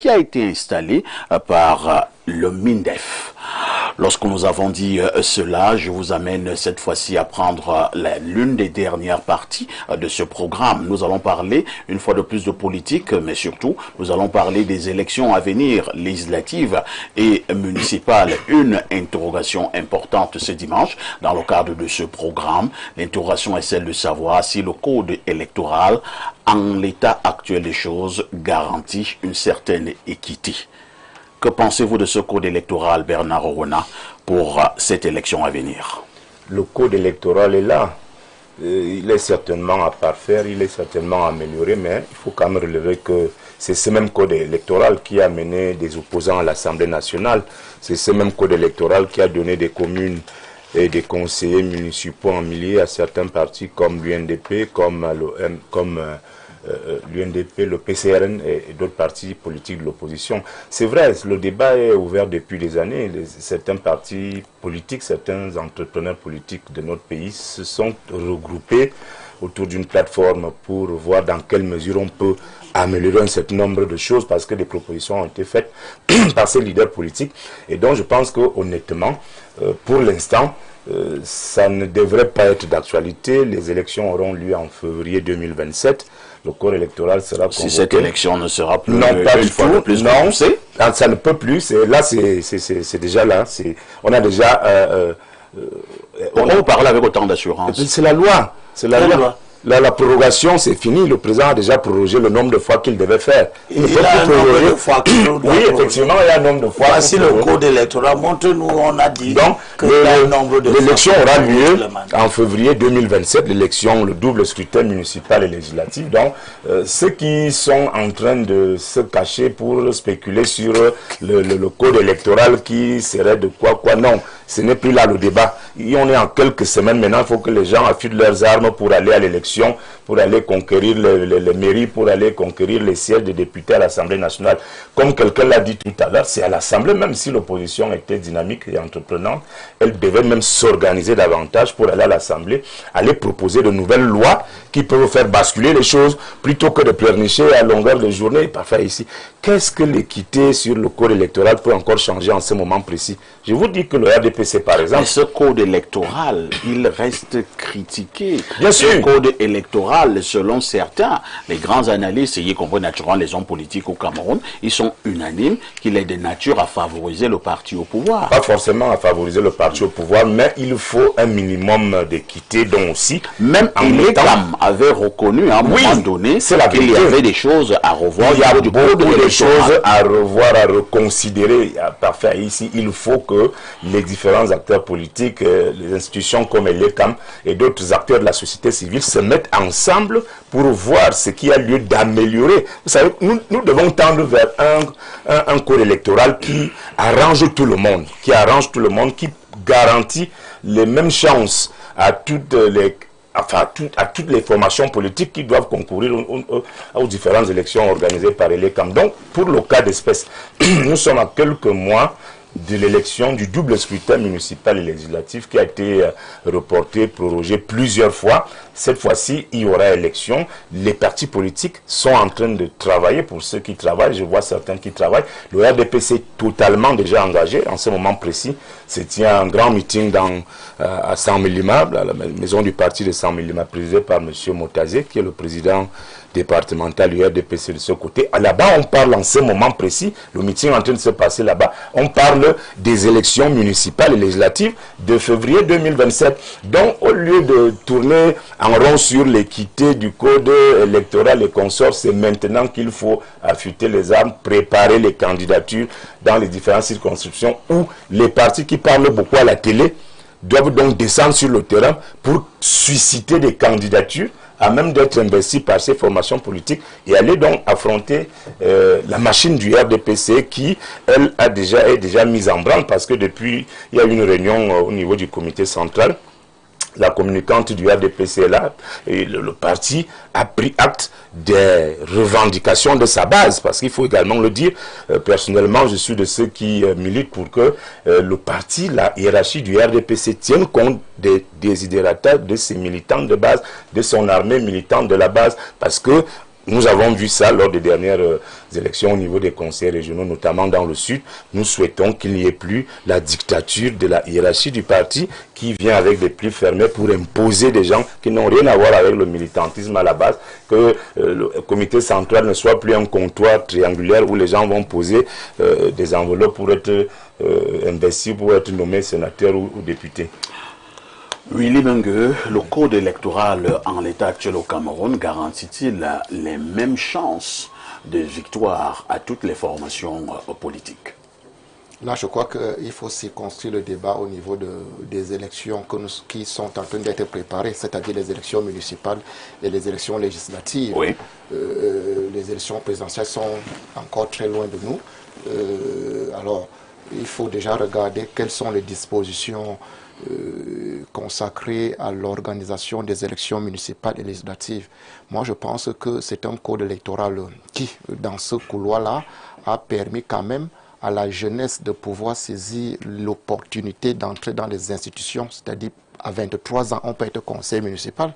qui a été installé par le MINDEF. Lorsque nous avons dit cela, je vous amène cette fois-ci à prendre l'une des dernières parties de ce programme. Nous allons parler une fois de plus de politique, mais surtout, nous allons parler des élections à venir, législatives et municipales. Une interrogation importante ce dimanche dans le cadre de ce programme. L'interrogation est celle de savoir si le code électoral, en l'état actuel des choses, garantit une certaine équité. Que pensez-vous de ce code électoral, Bernard Orona, pour cette élection à venir? Le code électoral est là. Il est certainement à parfaire, il est certainement amélioré, mais il faut quand même relever que c'est ce même code électoral qui a mené des opposants à l'Assemblée nationale. C'est ce même code électoral qui a donné des communes et des conseillers municipaux en milliers à certains partis comme l'UNDP, comme l'UNDP, le PCRN et d'autres partis politiques de l'opposition. C'est vrai, le débat est ouvert depuis des années. Certains partis politiques, certains entrepreneurs politiques de notre pays se sont regroupés autour d'une plateforme pour voir dans quelle mesure on peut améliorer un certain nombre de choses parce que des propositions ont été faites par ces leaders politiques. Et donc je pense que honnêtement, pour l'instant, ça ne devrait pas être d'actualité. Les élections auront lieu en février 2027. Le corps électoral sera convoqué. Si cette élection ne sera plus non, pas du tout. Non, ça ne peut plus. Là, c'est déjà là. On a déjà. Pourquoi vous parlez avec autant d'assurance? C'est la loi. C'est la loi. Là, la prorogation, c'est fini. Le président a déjà prorogé le nombre de fois qu'il devait faire. Il y a un nombre de fois qu'il doit oui, effectivement, il y a un nombre de fois. Voici le code électoral. Montre-nous, on a dit donc, l'élection aura lieu en février 2027, l'élection, le double scrutin municipal et législatif. Donc, ceux qui sont en train de se cacher pour spéculer sur le code électoral qui serait de quoi, non. Ce n'est plus là le débat. On est en quelques semaines maintenant, il faut que les gens affûtent leurs armes pour aller à l'élection, pour aller conquérir les mairies, pour aller conquérir les sièges des députés à l'Assemblée nationale. Comme quelqu'un l'a dit tout à l'heure, c'est à l'Assemblée, même si l'opposition était dynamique et entreprenante, elle devait même s'organiser davantage pour aller à l'Assemblée, aller proposer de nouvelles lois qui peuvent faire basculer les choses, plutôt que de pleurnicher à longueur de journée. Parfait ici. Qu'est-ce que l'équité sur le code électoral peut encore changer en ce moment précis? Je vous dis que le RDPC, par exemple... Mais ce code électoral, il reste critiqué. Bien sûr. Le code électoral, selon certains, les grands analystes, y compris naturellement les hommes politiques au Cameroun, ils sont unanimes qu'il est de nature à favoriser le parti au pouvoir. Pas forcément à favoriser le parti au pouvoir, mais il faut un minimum d'équité, dont aussi... Même l'État avait reconnu à un moment donné qu'il y avait des choses à revoir. Il y a beaucoup de choses à revoir, à reconsidérer. Parfait, ici, il faut que les différents acteurs politiques, les institutions comme l'ECAM et d'autres acteurs de la société civile se mettent ensemble pour voir ce qu'il y a lieu d'améliorer. Vous savez, nous devons tendre vers un code électoral qui arrange tout le monde, qui garantit les mêmes chances à toutes les formations politiques qui doivent concourir aux différentes élections organisées par l'ECAM. Donc, pour le cas d'espèce, nous sommes à quelques mois de l'élection du double scrutin municipal et législatif qui a été reporté, prorogé plusieurs fois. Cette fois-ci, il y aura élection. Les partis politiques sont en train de travailler. Pour ceux qui travaillent, je vois certains qui travaillent. Le RDPC est totalement déjà engagé. En ce moment précis, se tient un grand meeting à Saint-Mélima, à la maison du parti de Saint-Mélima, présidé par M. Motazé, qui est le président départemental du RDPC de ce côté. Là-bas, on parle en ce moment précis, le meeting est en train de se passer là-bas, on parle des élections municipales et législatives de février 2027. Donc, au lieu de tourner en rond sur l'équité du code électoral et consorts, c'est maintenant qu'il faut affûter les armes, préparer les candidatures dans les différentes circonscriptions où les partis qui parlent beaucoup à la télé doivent donc descendre sur le terrain pour susciter des candidatures à même d'être investi par ces formations politiques et aller donc affronter la machine du RDPC qui, elle, est déjà mise en branle parce que depuis, il y a eu une réunion au niveau du comité central. La communicante du RDPC est là et le parti a pris acte des revendications de sa base, parce qu'il faut également le dire, personnellement je suis de ceux qui militent pour que le parti, la hiérarchie du RDPC tienne compte des désidératas de ses militants de base, de son armée militante de la base, parce que Nous avons vu ça lors des dernières élections au niveau des conseils régionaux, notamment dans le Sud. Nous souhaitons qu'il n'y ait plus la dictature de la hiérarchie du parti qui vient avec des plis fermés pour imposer des gens qui n'ont rien à voir avec le militantisme à la base, que le comité central ne soit plus un comptoir triangulaire où les gens vont poser des enveloppes pour être investis, pour être nommés sénateurs ou députés. Willy Bengue, le code électoral en l'état actuel au Cameroun garantit-il les mêmes chances de victoire à toutes les formations politiques? Là, je crois qu'il faut circonscrire le débat au niveau des élections qui sont en train d'être préparées, c'est-à-dire les élections municipales et les élections législatives. Oui. Les élections présidentielles sont encore très loin de nous. Alors, il faut déjà regarder quelles sont les dispositions consacré à l'organisation des élections municipales et législatives. Moi, je pense que c'est un code électoral qui, dans ce couloir-là, a permis quand même à la jeunesse de pouvoir saisir l'opportunité d'entrer dans les institutions, c'est-à-dire à 23 ans, on peut être conseiller municipal.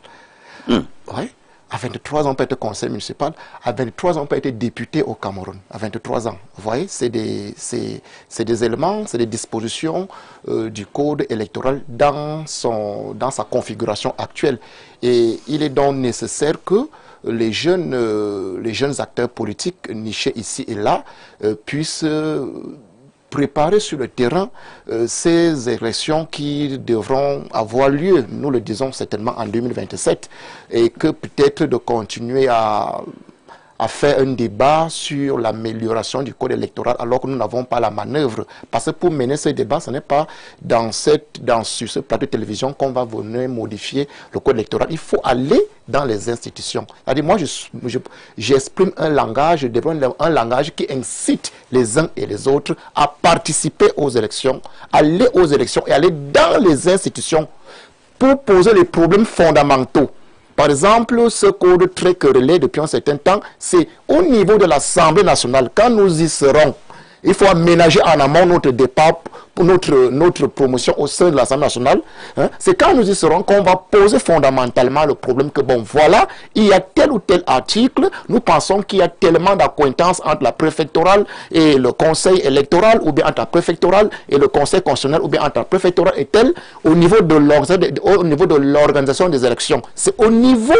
Oui. À 23 ans, on peut être conseiller municipal. À 23 ans, on peut être député au Cameroun. À 23 ans. Vous voyez, c'est des éléments, c'est des dispositions du code électoral dans sa configuration actuelle. Et il est donc nécessaire que les jeunes acteurs politiques nichés ici et là puissent préparer sur le terrain ces élections qui devront avoir lieu, nous le disons certainement en 2027, et que peut-être de continuer à faire un débat sur l'amélioration du code électoral alors que nous n'avons pas la manœuvre. Parce que pour mener ce débat, ce n'est pas sur ce plateau de télévision qu'on va venir modifier le code électoral. Il faut aller dans les institutions. C'est-à-dire, moi, j'exprime un langage, je développe un langage qui incite les uns et les autres à participer aux élections, aller aux élections et aller dans les institutions pour poser les problèmes fondamentaux. Par exemple, ce code très querellé depuis un certain temps, c'est au niveau de l'Assemblée nationale. Quand nous y serons, il faut aménager en amont notre départ, pour notre promotion au sein de l'Assemblée nationale. C'est quand nous y serons qu'on va poser fondamentalement le problème que, bon, voilà, il y a tel ou tel article, nous pensons qu'il y a tellement d'accointances entre la préfectorale et le conseil électoral, ou bien entre la préfectorale et le conseil constitutionnel, ou bien entre la préfectorale et tel, au niveau de l'organisation des élections. C'est au niveau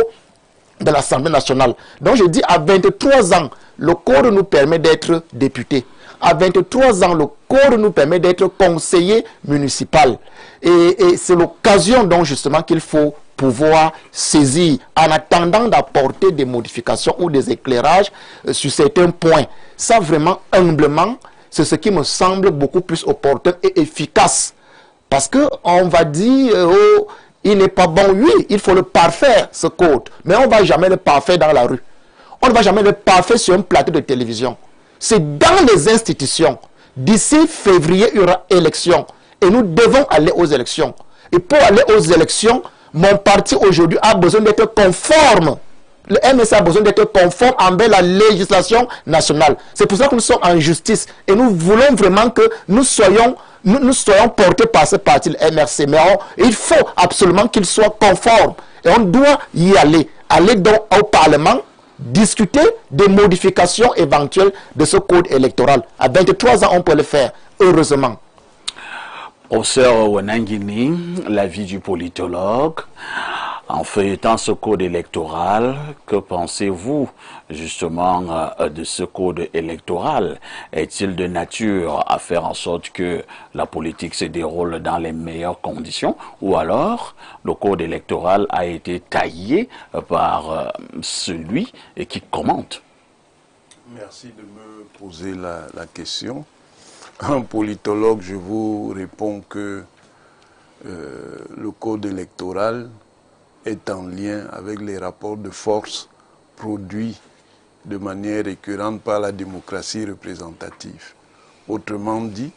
de l'Assemblée nationale. Donc je dis, à 23 ans, le code nous permet d'être député. À 23 ans, le code nous permet d'être conseiller municipal. Et c'est l'occasion donc justement qu'il faut pouvoir saisir en attendant d'apporter des modifications ou des éclairages sur certains points. Ça vraiment, humblement, c'est ce qui me semble beaucoup plus opportun et efficace. Parce qu'on va dire, oh, il n'est pas bon, oui, il faut le parfaire, ce code. Mais on ne va jamais le parfaire dans la rue. On ne va jamais le parfaire sur un plateau de télévision. C'est dans les institutions. D'ici février, il y aura élection. Et nous devons aller aux élections. Et pour aller aux élections, mon parti aujourd'hui a besoin d'être conforme. Le MSA a besoin d'être conforme envers la législation nationale. C'est pour ça que nous sommes en justice. Et nous voulons vraiment que nous soyons portés par ce parti, le MRC. Mais il faut absolument qu'il soit conforme. Et on doit y aller. Aller donc au Parlement, discuter des modifications éventuelles de ce code électoral. À 23 ans, on peut le faire, heureusement. Professeur Wanangini, l'avis du politologue. En feuilletant ce code électoral, que pensez-vous justement de ce code électoral? Est-il de nature à faire en sorte que la politique se déroule dans les meilleures conditions? Ou alors, le code électoral a été taillé par celui qui commente? Merci de me poser la question. Un politologue, je vous réponds que le code électoral est en lien avec les rapports de force produits de manière récurrente par la démocratie représentative. Autrement dit,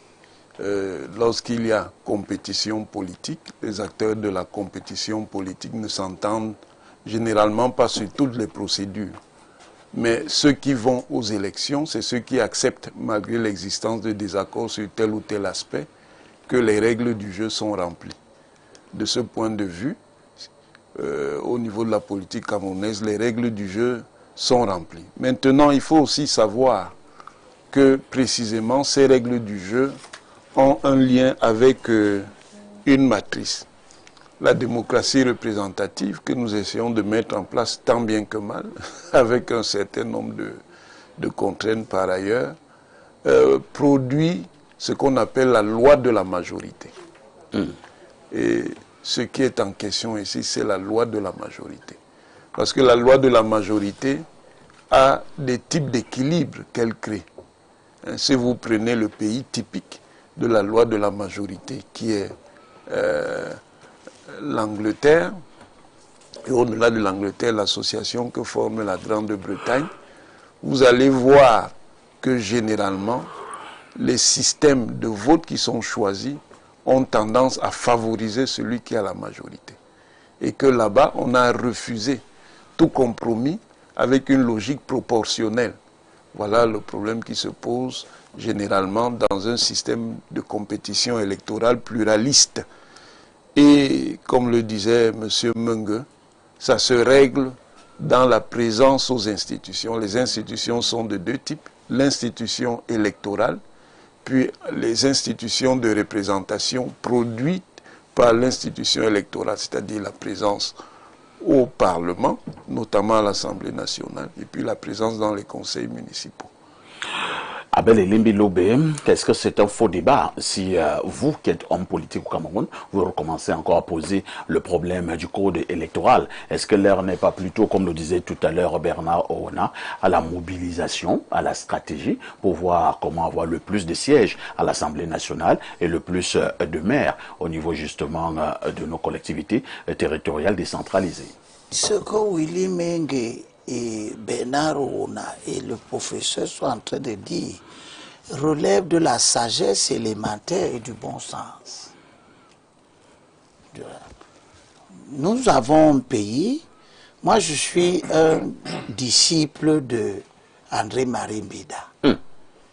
lorsqu'il y a compétition politique, les acteurs de la compétition politique ne s'entendent généralement pas sur toutes les procédures. Mais ceux qui vont aux élections, c'est ceux qui acceptent, malgré l'existence de désaccords sur tel ou tel aspect, que les règles du jeu sont remplies. De ce point de vue, au niveau de la politique camerounaise, les règles du jeu sont remplies. Maintenant, il faut aussi savoir que précisément ces règles du jeu ont un lien avec une matrice. La démocratie représentative que nous essayons de mettre en place tant bien que mal, avec un certain nombre de contraintes par ailleurs, produit ce qu'on appelle la loi de la majorité. Et ce qui est en question ici, c'est la loi de la majorité. Parce que la loi de la majorité a des types d'équilibre qu'elle crée. Si vous prenez le pays typique de la loi de la majorité, qui est l'Angleterre, et au-delà de l'Angleterre, l'association que forme la Grande-Bretagne, vous allez voir que généralement, les systèmes de vote qui sont choisis ont tendance à favoriser celui qui a la majorité. Et que là-bas, on a refusé tout compromis avec une logique proportionnelle. Voilà le problème qui se pose généralement dans un système de compétition électorale pluraliste. Et comme le disait M. Menge, ça se règle dans la présence aux institutions. Les institutions sont de deux types. L'institution électorale, puis les institutions de représentation produites par l'institution électorale, c'est-à-dire la présence au Parlement, notamment à l'Assemblée nationale, et puis la présence dans les conseils municipaux. Abel Elimbi Lobé, est-ce que c'est un faux débat si vous, qui êtes homme politique au Cameroun, vous recommencez encore à poser le problème du code électoral? Est-ce que l'heure n'est pas plutôt, comme le disait tout à l'heure Bernard Oona, à la mobilisation, à la stratégie, pour voir comment avoir le plus de sièges à l'Assemblée nationale et le plus de maires au niveau justement de nos collectivités territoriales décentralisées? Ce que Willy Menge et Bernard Oona et le professeur sont en train de dire relève de la sagesse élémentaire et du bon sens. Nous avons un pays, moi je suis un disciple de André-Marie Mbida.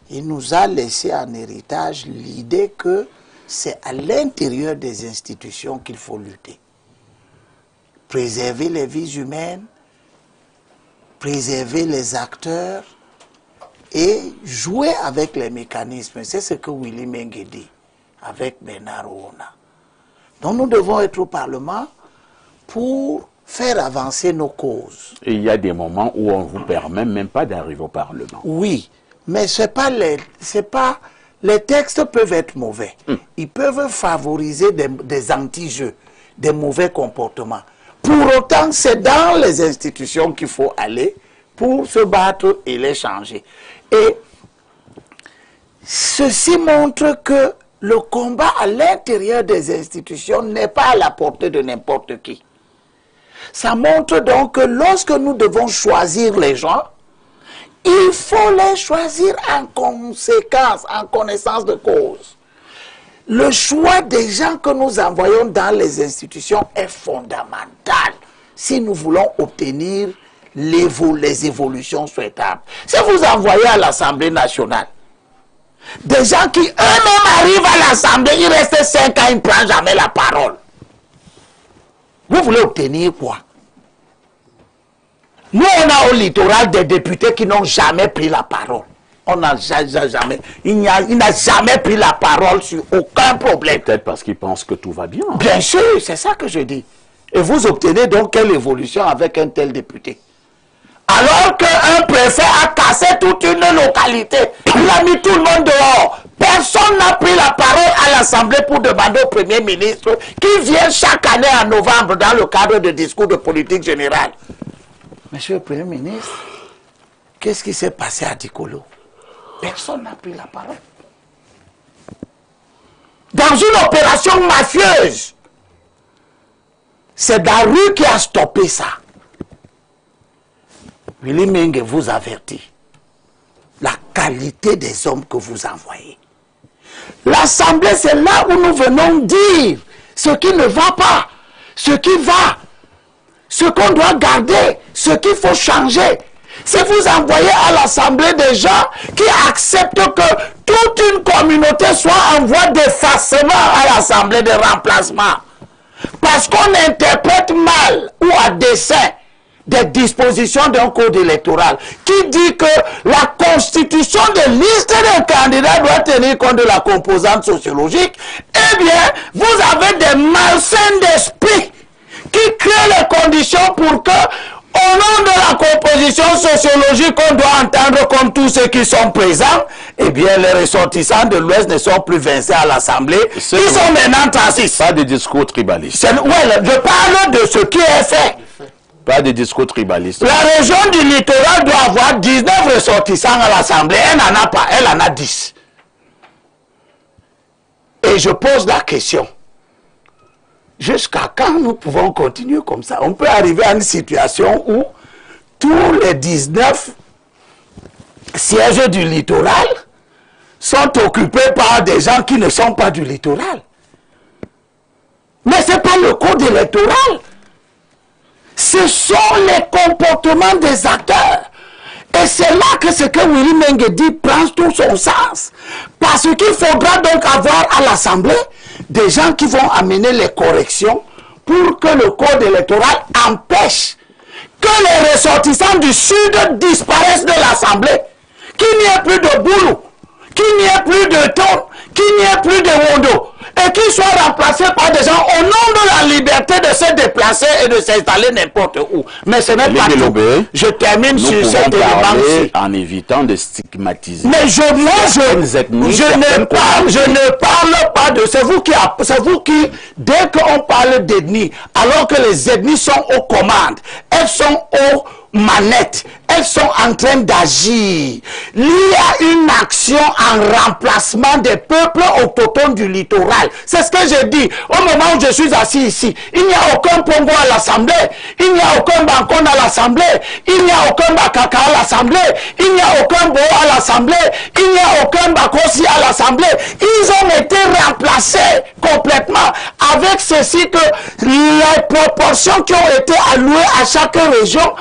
Il nous a laissé en héritage l'idée que c'est à l'intérieur des institutions qu'il faut lutter. Préserver les vies humaines, préserver les acteurs et jouer avec les mécanismes. C'est ce que Willy Menge dit avec Bernard Oona. Donc nous devons être au Parlement pour faire avancer nos causes. Et il y a des moments où on ne vous permet même pas d'arriver au Parlement. Oui, mais les textes peuvent être mauvais. Ils peuvent favoriser des anti-jeux, des mauvais comportements. Pour autant, c'est dans les institutions qu'il faut aller pour se battre et les changer. Et ceci montre que le combat à l'intérieur des institutions n'est pas à la portée de n'importe qui. Ça montre donc que lorsque nous devons choisir les gens, il faut les choisir en conséquence, en connaissance de cause. Le choix des gens que nous envoyons dans les institutions est fondamental si nous voulons obtenir les évolutions souhaitables. Si vous envoyez à l'Assemblée nationale des gens qui eux-mêmes arrivent à l'Assemblée, ils restent 5 ans, ils ne prennent jamais la parole. Vous voulez obtenir quoi? Nous, on a au littoral des députés qui n'ont jamais pris la parole. On n'a jamais, il n'a jamais pris la parole sur aucun problème. Peut-être parce qu'ils pensent que tout va bien. Bien sûr, c'est ça que je dis. Et vous obtenez donc quelle évolution avec un tel député? Alors qu'un préfet a cassé toute une localité, il a mis tout le monde dehors. Personne n'a pris la parole à l'Assemblée pour demander au Premier ministre qui vient chaque année en novembre dans le cadre de discours de politique générale. Monsieur le Premier ministre, qu'est-ce qui s'est passé à Dikolo? Personne n'a pris la parole. Dans une opération mafieuse, c'est Daru qui a stoppé ça. Willy Menge vous avertit. La qualité des hommes que vous envoyez. L'Assemblée, c'est là où nous venons dire ce qui ne va pas, ce qui va, ce qu'on doit garder, ce qu'il faut changer. Si vous envoyez à l'Assemblée des gens qui acceptent que toute une communauté soit en voie d'effacement à l'Assemblée de remplacement, parce qu'on interprète mal ou à dessein des dispositions d'un code électoral qui dit que la constitution de liste des candidats doit tenir compte de la composante sociologique, eh bien, vous avez des malsains d'esprit qui créent les conditions pour que, au nom de la composition sociologique qu'on doit entendre comme tous ceux qui sont présents, eh bien, les ressortissants de l'Ouest ne sont plus vincés à l'Assemblée. Ils sont maintenant transis. Pas de discours tribalistes. Oui, je parle de ce qui est fait. Pas de discours tribalistes. La région du littoral doit avoir 19 ressortissants à l'Assemblée. Elle n'en a pas, elle en a 10. Et je pose la question. Jusqu'à quand nous pouvons continuer comme ça? On peut arriver à une situation où tous les 19 sièges du littoral sont occupés par des gens qui ne sont pas du littoral. Mais ce n'est pas le code électoral. Ce sont les comportements des acteurs. Et c'est là que ce que Willy Mengue dit prend tout son sens. Parce qu'il faudra donc avoir à l'Assemblée des gens qui vont amener les corrections pour que le code électoral empêche que les ressortissants du Sud disparaissent de l'Assemblée. Qu'il n'y ait plus de boulot, qu'il n'y ait plus de ton, qu'il n'y ait plus de wondo, et qu'ils soient remplacés par des gens au nom de la liberté de se déplacer et de s'installer n'importe où. Mais ce n'est pas tout. Je termine sur cet élément-ci. En évitant de stigmatiser. Mais je ne parle pas de... C'est vous qui, dès qu'on parle d'ethnie, alors que les ethnies sont aux commandes, elles sont aux manettes, elles sont en train d'agir. Il y a une action en remplacement des peuples autochtones du littoral. C'est ce que je dis. Au moment où je suis assis ici, il n'y a aucun Pongo à l'Assemblée, il n'y a aucun Bankon à l'Assemblée, il n'y a aucun Bakaka à l'Assemblée, il n'y a aucun Bo à l'Assemblée, il n'y a aucun Bakosi à l'Assemblée. Ils ont été remplacés complètement avec ceci que les proportions qui ont été allouées à chaque région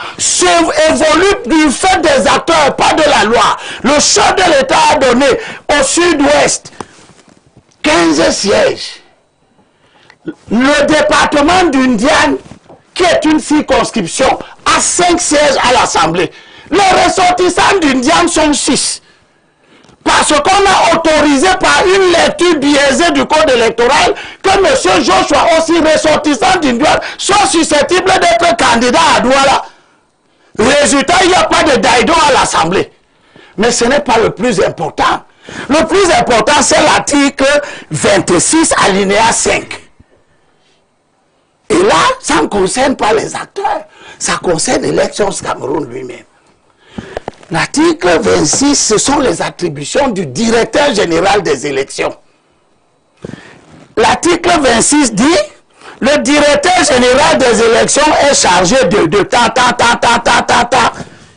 évoluent du fait des acteurs, pas de la loi. Le chef de l'État a donné au sud-ouest 15 sièges. Le département d'Indiane, qui est une circonscription, a 5 sièges à l'Assemblée. Les ressortissants d'Indiane sont 6. Parce qu'on a autorisé par une lecture biaisée du code électoral que M. Joshua, aussi ressortissant d'Indiane, soit susceptible d'être candidat à Douala. Résultat, il n'y a pas de Daïdo à l'Assemblée. Mais ce n'est pas le plus important. Le plus important, c'est l'article 26, alinéa 5. Et là, ça ne concerne pas les acteurs. Ça concerne l'Elections Cameroun lui-même. L'article 26, ce sont les attributions du directeur général des élections. L'article 26 dit... Le directeur général des élections est chargé de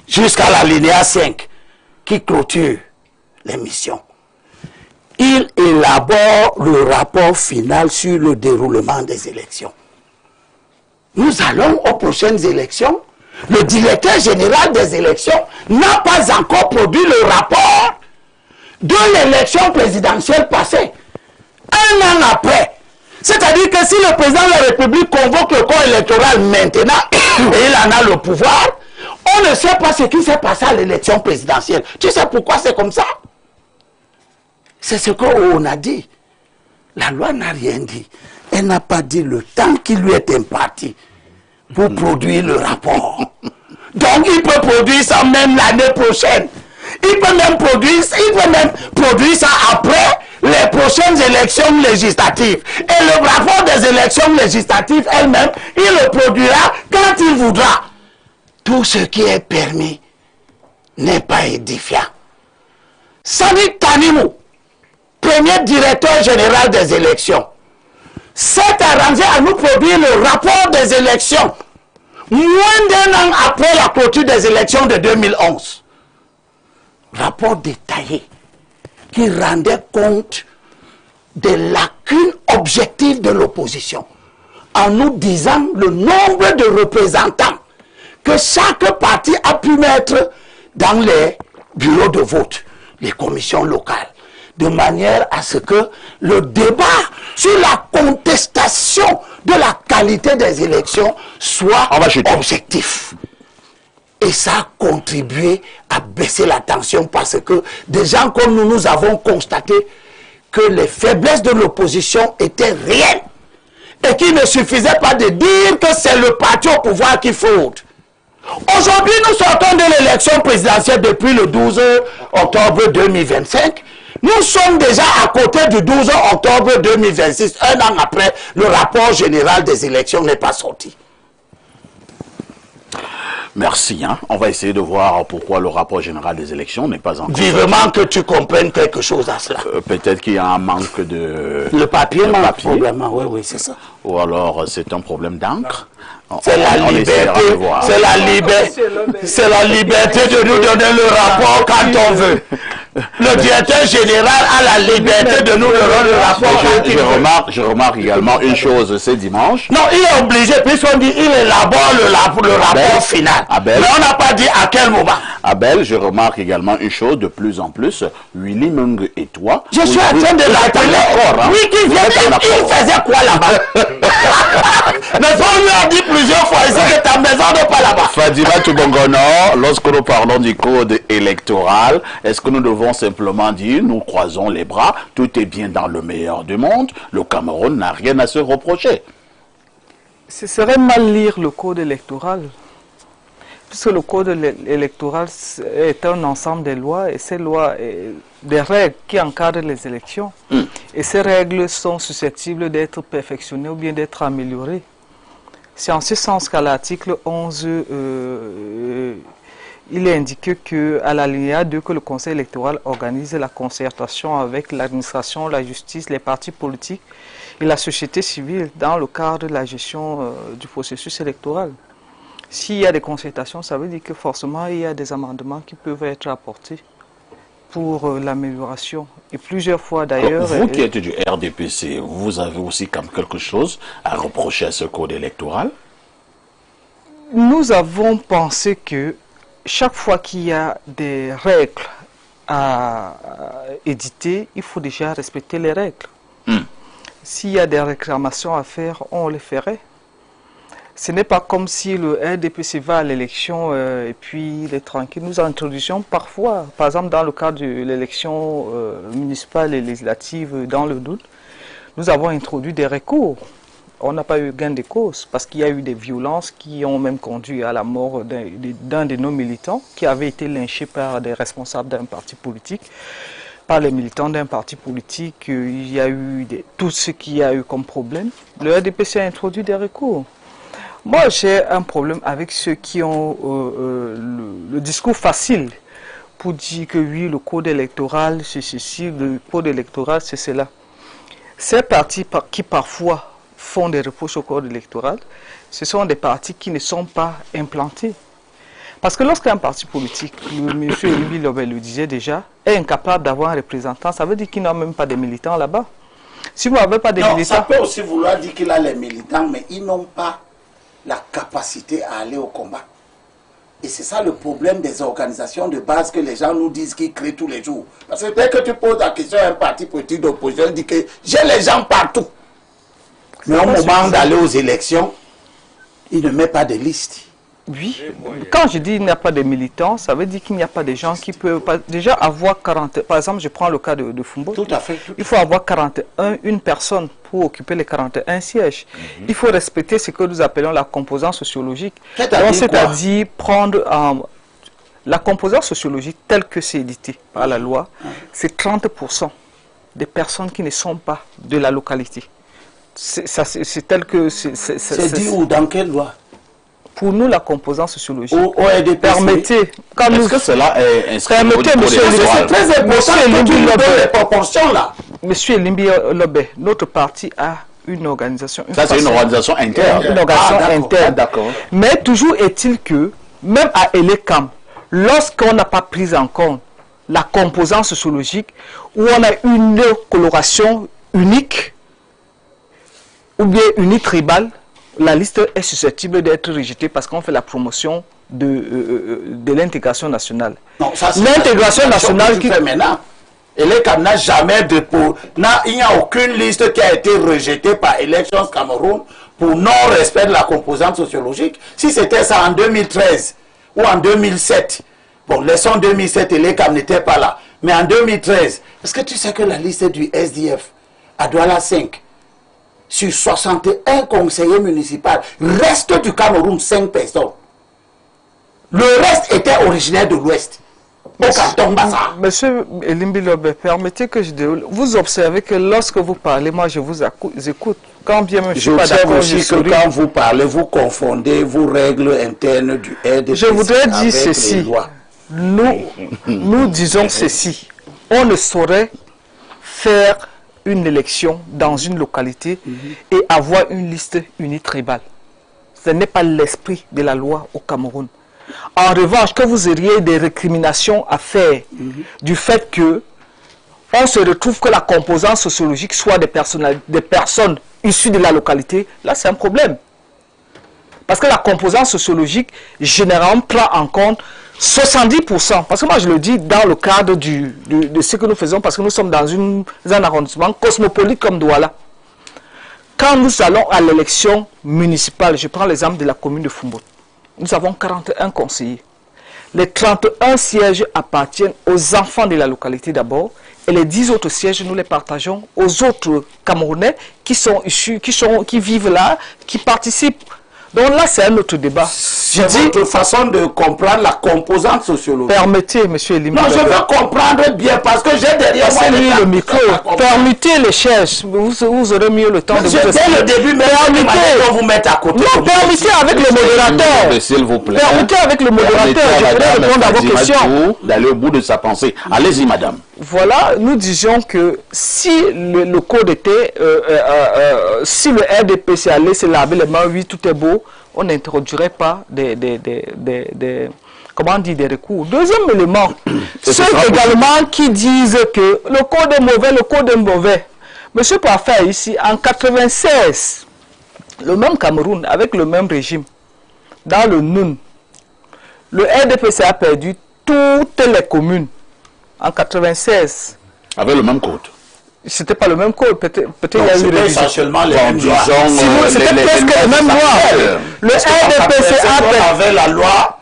jusqu'à l'alinéa 5 qui clôture l'émission. Il élabore le rapport final sur le déroulement des élections. Nous allons aux prochaines élections. Le directeur général des élections n'a pas encore produit le rapport de l'élection présidentielle passée. Un an après. C'est-à-dire que si le président de la République convoque le corps électoral maintenant, et il en a le pouvoir, on ne sait pas ce qui s'est passé à l'élection présidentielle. Tu sais pourquoi c'est comme ça? C'est ce qu'on a dit. La loi n'a rien dit. Elle n'a pas dit le temps qui lui est imparti pour produire le rapport. Donc il peut produire ça même l'année prochaine. Il peut même produire ça après les prochaines élections législatives. Et le rapport des élections législatives elles-mêmes, il le produira quand il voudra. Tout ce qui est permis n'est pas édifiant. Sani Tanimou, premier directeur général des élections, s'est arrangé à nous produire le rapport des élections moins d'un an après la clôture des élections de 2011. Rapport détaillé qui rendait compte des lacunes objectives de l'opposition en nous disant le nombre de représentants que chaque parti a pu mettre dans les bureaux de vote, les commissions locales, de manière à ce que le débat sur la contestation de la qualité des élections soit objectif. Et ça a contribué à baisser la tension parce que des gens comme nous avons constaté que les faiblesses de l'opposition étaient réelles et qu'il ne suffisait pas de dire que c'est le parti au pouvoir qui fraude. Aujourd'hui, nous sortons de l'élection présidentielle depuis le 12 octobre 2025. Nous sommes déjà à côté du 12 octobre 2026. Un an après, le rapport général des élections n'est pas sorti. Merci. On va essayer de voir pourquoi le rapport général des élections n'est pas encore... Vivement que tu comprennes quelque chose à cela. Peut-être qu'il y a un manque de... Le papier manque probablement, oui, c'est ça. Ou alors c'est un problème d'encre. C'est la liberté, c'est la liberté de nous donner le rapport quand on veut. Le directeur général a la liberté de nous donner le rapport quand il veut. Je remarque également une chose, c'est dimanche. Non, il est obligé, puisqu'on dit il élabore le rapport final. Abel, mais on n'a pas dit à quel moment. Abel, je remarque également une chose de plus en plus. Willy Mung et toi... Je suis en train de l'appeler. Oui, qui vient, il faisait quoi là-bas? Mais on lui a dit plusieurs fois ici que ta maison n'est pas là-bas. Fadima Tubongono, lorsque nous parlons du code électoral, est-ce que nous devons simplement dire, nous croisons les bras, tout est bien dans le meilleur du monde, le Cameroun n'a rien à se reprocher? Ce serait mal lire le code électoral, puisque le code électoral est un ensemble de lois, et ces lois, des règles qui encadrent les élections. Et ces règles sont susceptibles d'être perfectionnées ou bien d'être améliorées. C'est en ce sens qu'à l'article 11, il est indiqué qu'à l'alinéa 2, que le Conseil électoral organise la concertation avec l'administration, la justice, les partis politiques et la société civile dans le cadre de la gestion du processus électoral. S'il y a des concertations, ça veut dire que forcément il y a des amendements qui peuvent être apportés pour l'amélioration. Et plusieurs fois d'ailleurs... Vous qui êtes du RDPC, vous avez aussi comme quelque chose à reprocher à ce code électoral? Nous avons pensé que chaque fois qu'il y a des règles à éditer, il faut déjà respecter les règles. S'il y a des réclamations à faire, on les ferait. Ce n'est pas comme si le RDPC va à l'élection et puis il est tranquille. Nous introduisions parfois, par exemple dans le cadre de l'élection municipale et législative dans le doute, nous avons introduit des recours. On n'a pas eu gain de cause parce qu'il y a eu des violences qui ont même conduit à la mort d'un de nos militants qui avait été lynché par des responsables d'un parti politique. Par les militants d'un parti politique, il y a eu tout ce qu'il y a eu comme problème. Le RDPC a introduit des recours. Moi, j'ai un problème avec ceux qui ont le discours facile pour dire que oui, le code électoral, c'est ceci, le code électoral, c'est cela. Ces partis qui parfois font des reproches au code électoral, ce sont des partis qui ne sont pas implantés. Parce que lorsqu'un parti politique, M. Elimbi Lobé le disait déjà, est incapable d'avoir un représentant, ça veut dire qu'il n'a même pas de militants là-bas. Si vous n'avez pas de militants... Ça peut aussi vouloir dire qu'il a les militants, mais ils n'ont pas la capacité à aller au combat. Et c'est ça le problème des organisations de base que les gens nous disent qu'ils créent tous les jours. Parce que dès que tu poses la question à un parti politique d'opposition, il dit que j'ai les gens partout. Mais au moment d'aller aux élections, il ne met pas de liste. Oui, quand je dis qu'il n'y a pas de militants, ça veut dire qu'il n'y a pas de gens qui peuvent déjà avoir 40... Par exemple, je prends le cas de Fumbo. Tout à fait. Il faut avoir 41, une personne pour occuper les 41 sièges. Il faut respecter ce que nous appelons la composante sociologique. C'est-à-dire prendre la composante sociologique telle que c'est édité par la loi, c'est 30% des personnes qui ne sont pas de la localité. C'est tel que... C'est dit où, dans quelle loi? Pour nous, la composante sociologique. Permettez. Est-ce que cela est inscrit? Permettez, monsieur, c'est très important que tu nous donnes les proportions là. Monsieur Elimbi Lobé, notre parti a une organisation. Ça, c'est une organisation interne. Une organisation interne. D'accord. Mais toujours est-il que, même à Elekam, lorsqu'on n'a pas pris en compte la composante sociologique, où on a une coloration unique, ou bien unitribale, la liste est susceptible d'être rejetée parce qu'on fait la promotion de l'intégration nationale. L'intégration nationale qui fait maintenant. Et les Cameroun n'a jamais il n'y a aucune liste qui a été rejetée par Elections Cameroun pour non-respect de la composante sociologique. Si c'était ça en 2013, ou en 2007. Bon, laissons 2007 et l'ECAM n'était pas là. Mais en 2013, est-ce que tu sais que la liste du SDF à Douala 5, sur 61 conseillers municipaux, reste du Cameroun, 5 personnes. Le reste était originaire de l'Ouest. Au canton Bassa. Monsieur Elimbi Lobe, permettez que je déroule. Vous observez que lorsque vous parlez, moi je vous écoute. Quand bien même je suis pas d'accord, aussi que quand vous parlez, vous confondez vos règles internes du RDPC. Je voudrais dire ceci. Nous disons ceci. On ne saurait faire une élection dans une localité et avoir une liste unitribale. Ce n'est pas l'esprit de la loi au Cameroun. En revanche, que vous auriez des récriminations à faire du fait que on se retrouve que la composante sociologique soit des personnes issues de la localité, là c'est un problème. Parce que la composante sociologique, généralement, prend en compte 70%. Parce que moi je le dis dans le cadre de ce que nous faisons, parce que nous sommes dans un arrondissement cosmopolite comme Douala. Quand nous allons à l'élection municipale, je prends l'exemple de la commune de Fumbo. Nous avons 41 conseillers. Les 31 sièges appartiennent aux enfants de la localité d'abord, et les 10 autres sièges, nous les partageons aux autres Camerounais qui sont issus, qui vivent là, qui participent. Donc là, c'est un autre débat. C'est votre façon de comprendre la composante sociologique. Permettez, M. Elimbi. Non, je veux comprendre bien, parce que j'ai derrière moi le micro. Permettez les chaises. Vous aurez mieux le temps de vous expliquer. Dès le début, mais permettez vous mettre à côté. Non, permettez avec le modérateur. S'il vous plaît. Permettez avec le modérateur. Je voudrais répondre à vos questions. D'aller au bout de sa pensée. Allez-y, madame. Voilà, nous disions que si le code était, si le RDPC allait se laver les mains, oui, tout est beau, on n'introduirait pas des recours. Deuxième élément, ceux également qui disent que le code est mauvais, Monsieur Parfait ici, en 96, le même Cameroun, avec le même régime, dans le NUN, le RDPC a perdu toutes les communes. En 96. Avec le même code. C'était pas le même code, peut-être il y a eu des essentiellement les mêmes lois. C'était presque les mêmes lois. Le RDPC avait la loi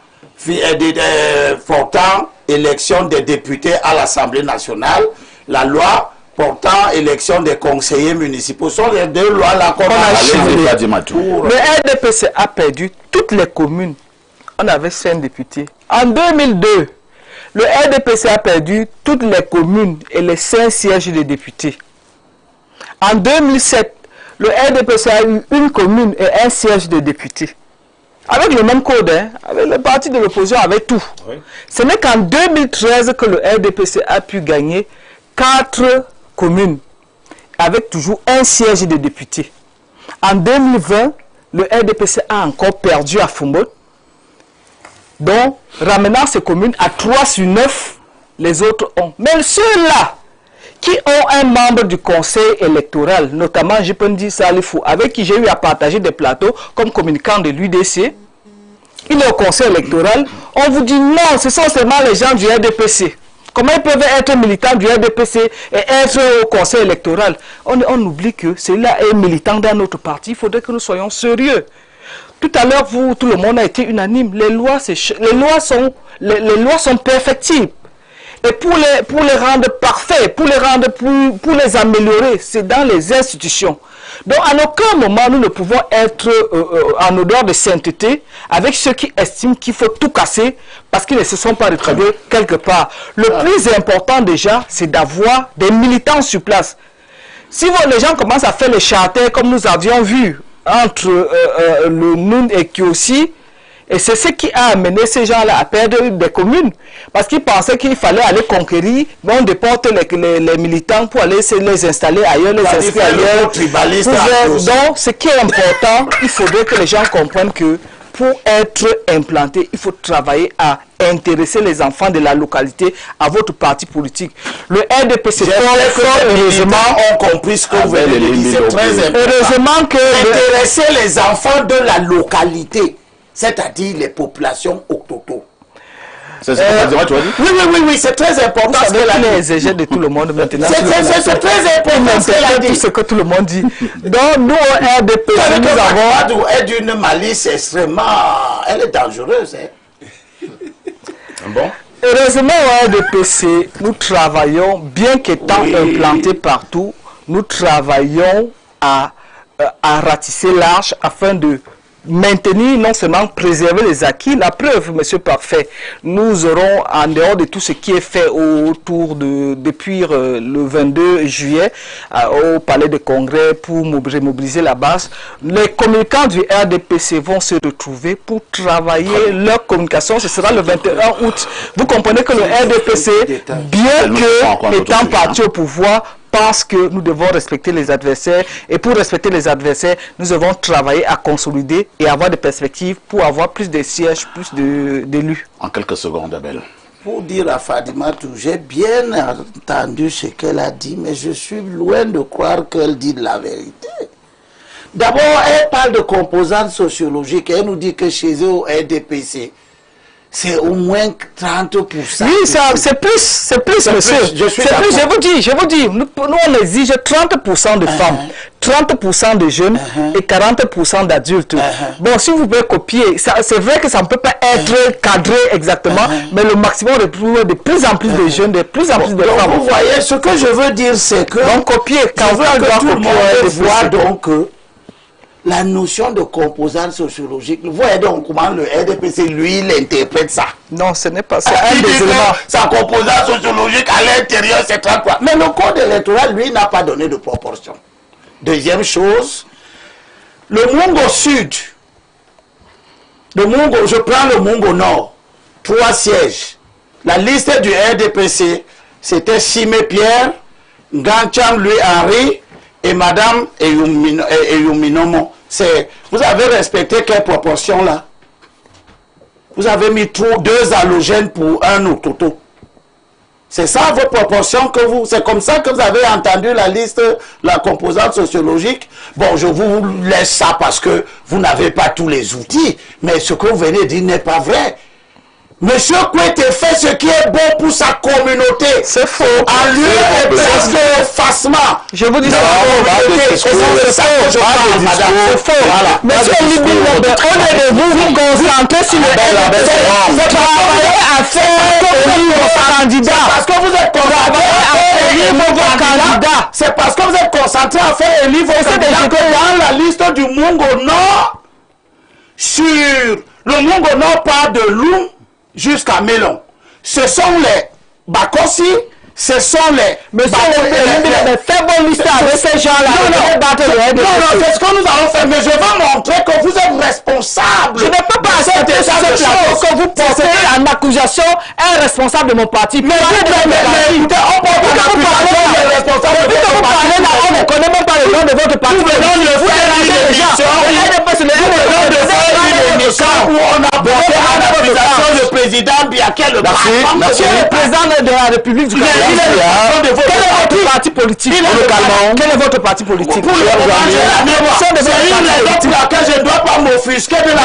portant élection des députés à l'Assemblée nationale, la loi portant élection des conseillers municipaux. Ce sont les deux lois là qu'on a changé. Le RDPC a perdu toutes les communes. On avait 5 députés. En 2002, le RDPC a perdu toutes les communes et les 5 sièges de députés. En 2007, le RDPC a eu une commune et un siège de députés. Avec le même code, hein, avec le parti de l'opposition, avec tout. Oui. Ce n'est qu'en 2013 que le RDPC a pu gagner 4 communes, avec toujours un siège de députés. En 2020, le RDPC a encore perdu à Fumbo. Donc, ramenant ces communes à 3 sur 9, les autres ont. Mais ceux-là qui ont un membre du conseil électoral, notamment, je peux dire Salifou, avec qui j'ai eu à partager des plateaux comme communicant de l'UDC, il est au conseil électoral, on vous dit non, ce sont seulement les gens du RDPC. Comment ils peuvent être militants du RDPC et être au conseil électoral? On oublie que celui-là est militant dans notre parti, il faudrait que nous soyons sérieux. Tout à l'heure, tout le monde a été unanime. Les lois sont perfectibles. Et pour les rendre parfaits, pour les améliorer, c'est dans les institutions. Donc, à aucun moment, nous ne pouvons être en odeur de sainteté avec ceux qui estiment qu'il faut tout casser parce qu'ils ne se sont pas retrouvés quelque part. Le plus important déjà, c'est d'avoir des militants sur place. Si les gens commencent à faire les charters comme nous avions vu entre le NUN et Kiosi, et c'est ce qui a amené ces gens-là à perdre des communes, parce qu'ils pensaient qu'il fallait aller conquérir, mais on déporte les militants pour aller les installer ailleurs, les inscrire ailleurs. Donc, ce qui est important, il faudrait que les gens comprennent que pour être implanté, il faut travailler à intéresser les enfants de la localité à votre parti politique. Le RDPC, heureusement, ont compris ce que vous avez dit. C'est très important. Heureusement que intéresser les enfants de la localité, c'est-à-dire les populations autochtones. C'est ce que tu as dit? Oui, c'est très important. Vous savez les exégètes de tout le monde maintenant. C'est très important ce qu'elle a dit. Tout ce que tout le monde dit. Donc, nous, au RDPC, nous avons... est d'une malice extrêmement... Elle est dangereuse, hein. Bon. Heureusement, au RDPC, nous travaillons, bien qu'étant implantés partout, nous travaillons à ratisser l'arche afin de maintenir, non seulement préserver les acquis. La preuve, monsieur Parfait, nous aurons, en dehors de tout ce qui est fait autour depuis le 22 juillet au Palais de Congrès pour remobiliser la base, les communicants du RDPC vont se retrouver pour travailler leur communication. Ce sera le 21 août. Vous comprenez que le RDPC, bien que étant parti au pouvoir, pense que nous devons respecter les adversaires, et pour respecter les adversaires, nous devons travailler à consolider et avoir des perspectives pour avoir plus de sièges, plus d'élus. En quelques secondes, Abel. Pour dire à Fadimatou, j'ai bien entendu ce qu'elle a dit, mais je suis loin de croire qu'elle dit de la vérité. D'abord, elle parle de composantes sociologiques, elle nous dit que chez eux, au RDPC, c'est au moins 30%. Oui, c'est plus, monsieur. Je vous dis, nous on exige 30% de femmes, 30% de jeunes et 40% d'adultes. Bon, si vous pouvez copier, c'est vrai que ça ne peut pas être cadré exactement, mais le maximum de plus en plus de jeunes, de plus en plus de femmes. Vous voyez, ce que je veux dire, c'est que... Donc, copier, quand je veux que tout le monde voit donc la notion de composante sociologique. Vous voyez donc comment le RDPC, lui, il interprète ça. Non, ce n'est pas ça. Il dit que sa composante sociologique à l'intérieur, c'est 33. Mais le code électoral, lui, n'a pas donné de proportion. Deuxième chose, le Mungo Sud, je prends le Mungo Nord, 3 sièges. La liste du RDPC, c'était Simé Pierre, Gancham Louis Henri, et Madame Eyuminomo. Vous avez respecté quelle proportion là? Vous avez mis 2 halogènes pour 1 Ototo. C'est ça vos proportions que vous... C'est comme ça que vous avez entendu la liste, la composante sociologique. Bon, je vous laisse ça parce que vous n'avez pas tous les outils. Mais ce que vous venez de dire n'est pas vrai. Monsieur Kouete fait ce qui est bon pour sa communauté. C'est faux. En lieu et place de effacement. Je vous dis ça. C'est faux. Monsieur Libi, au lieu de vous concentrer sur le RDPC, vous travaillez à faire élire vos candidats. Parce que vous êtes concentré à faire élire vos candidats. C'est parce que vous êtes concentré à faire élire vos candidats que dans la liste du Mungo Nord, sur le Mungo Nord part de Loum jusqu'à Mélon. Ce sont les Bakossi, ce sont les... Mais faites vos listes avec ces gens-là. Non, c'est ce que nous allons faire. Mais je veux montrer que vous êtes responsable. Je ne peux pas accepter ça que vous pensez en accusation un responsable de mon parti. Mais on peut pas parler des responsables de votre parti. On ne connaît même pas le nom de votre parti. Nous venons de faire une émission où on a porté à l'accusation le président Biaké, le président de la République du Cameroun. Quel est votre parti politique? Quel est votre parti politique? Pour le moment, c'est une raison pour laquelle je ne dois pas m'offusquer de la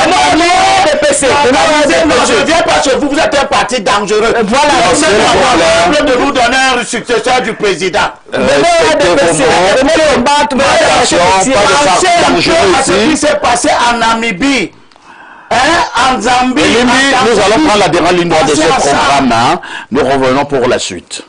je ne viens pas chez vous, vous êtes un parti dangereux. Voilà, c'est incapable de vous donner un successeur du président. Ce qui s'est passé en Namibie. En Zambie. Nous allons prendre la dernière ligne de ce programme. Nous revenons pour la suite.